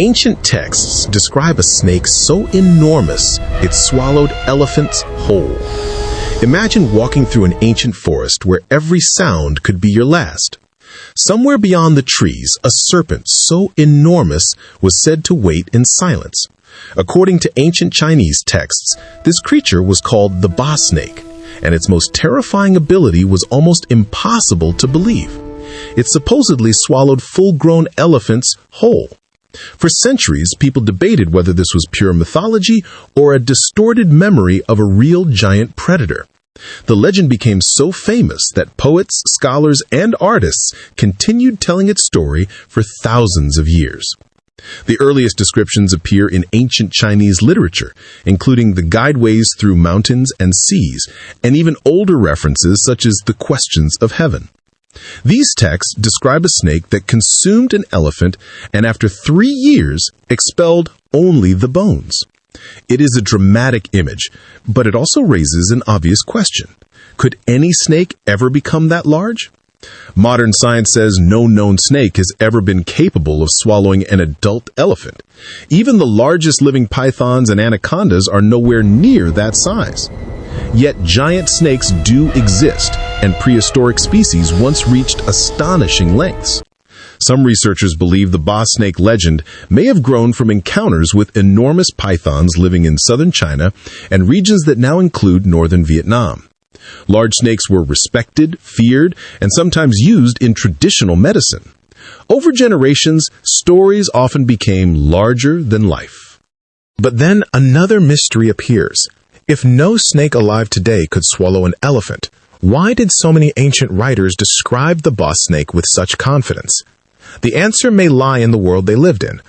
Ancient texts describe a snake so enormous it swallowed elephants whole. Imagine walking through an ancient forest where every sound could be your last. Somewhere beyond the trees, a serpent so enormous was said to wait in silence. According to ancient Chinese texts, this creature was called the Bashe snake, and its most terrifying ability was almost impossible to believe. It supposedly swallowed full-grown elephants whole. For centuries, people debated whether this was pure mythology or a distorted memory of a real giant predator. The legend became so famous that poets, scholars, and artists continued telling its story for thousands of years. The earliest descriptions appear in ancient Chinese literature, including the guideways through mountains and seas, and even older references such as the Questions of Heaven. These texts describe a snake that consumed an elephant and after 3 years expelled only the bones. It is a dramatic image, but it also raises an obvious question. Could any snake ever become that large? Modern science says no known snake has ever been capable of swallowing an adult elephant. Even the largest living pythons and anacondas are nowhere near that size. Yet giant snakes do exist, and prehistoric species once reached astonishing lengths. Some researchers believe the Bashe snake legend may have grown from encounters with enormous pythons living in southern China and regions that now include northern Vietnam. Large snakes were respected, feared, and sometimes used in traditional medicine. Over generations, stories often became larger than life. But then another mystery appears. If no snake alive today could swallow an elephant, why did so many ancient writers describe the Bashe snake with such confidence? The answer may lie in the world they lived in.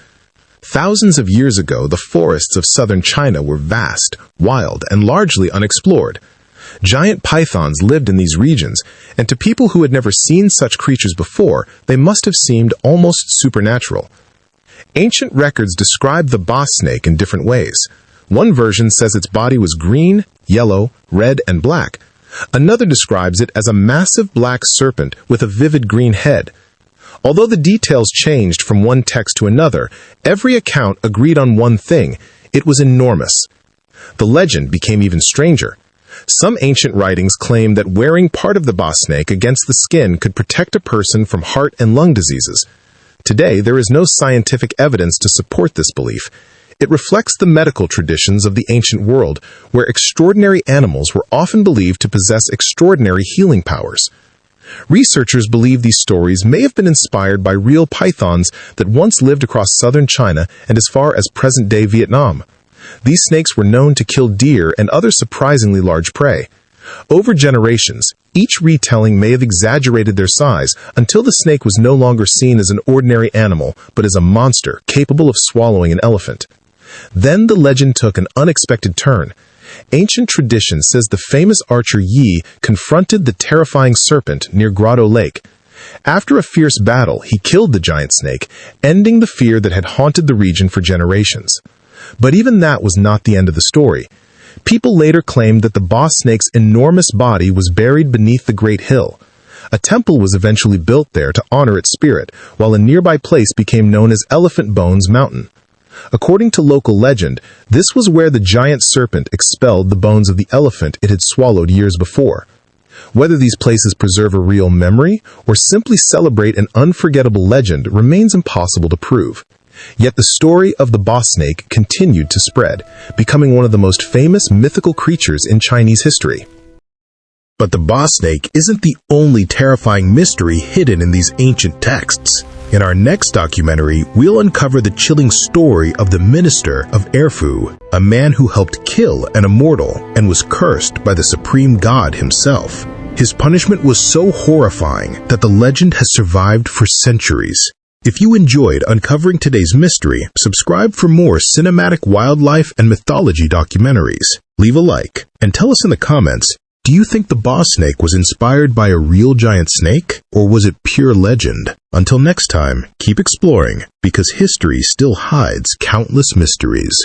Thousands of years ago, the forests of southern China were vast, wild, and largely unexplored. Giant pythons lived in these regions, and to people who had never seen such creatures before, they must have seemed almost supernatural. Ancient records describe the Bashe snake in different ways. One version says its body was green, yellow, red, and black. Another describes it as a massive black serpent with a vivid green head. Although the details changed from one text to another, every account agreed on one thing: it was enormous. The legend became even stranger. Some ancient writings claim that wearing part of the Bashe snake against the skin could protect a person from heart and lung diseases. Today, there is no scientific evidence to support this belief. It reflects the medical traditions of the ancient world, where extraordinary animals were often believed to possess extraordinary healing powers. Researchers believe these stories may have been inspired by real pythons that once lived across southern China and as far as present-day Vietnam. These snakes were known to kill deer and other surprisingly large prey. Over generations, each retelling may have exaggerated their size until the snake was no longer seen as an ordinary animal, but as a monster capable of swallowing an elephant. Then the legend took an unexpected turn. Ancient tradition says the famous archer Yi confronted the terrifying serpent near Grotto Lake. After a fierce battle, he killed the giant snake, ending the fear that had haunted the region for generations. But even that was not the end of the story. People later claimed that the Bashe snake's enormous body was buried beneath the great hill. A temple was eventually built there to honor its spirit, while a nearby place became known as Elephant Bones Mountain. According to local legend, this was where the giant serpent expelled the bones of the elephant it had swallowed years before. Whether these places preserve a real memory or simply celebrate an unforgettable legend remains impossible to prove. Yet the story of the Bashe snake continued to spread, becoming one of the most famous mythical creatures in Chinese history. But the Bashe snake isn't the only terrifying mystery hidden in these ancient texts. In our next documentary, we'll uncover the chilling story of the minister of Erfu, a man who helped kill an immortal and was cursed by the supreme god himself. His punishment was so horrifying that the legend has survived for centuries. If you enjoyed uncovering today's mystery, subscribe for more cinematic wildlife and mythology documentaries. Leave a like and tell us in the comments, do you think the Bashe snake was inspired by a real giant snake, or was it pure legend? Until next time, keep exploring, because history still hides countless mysteries.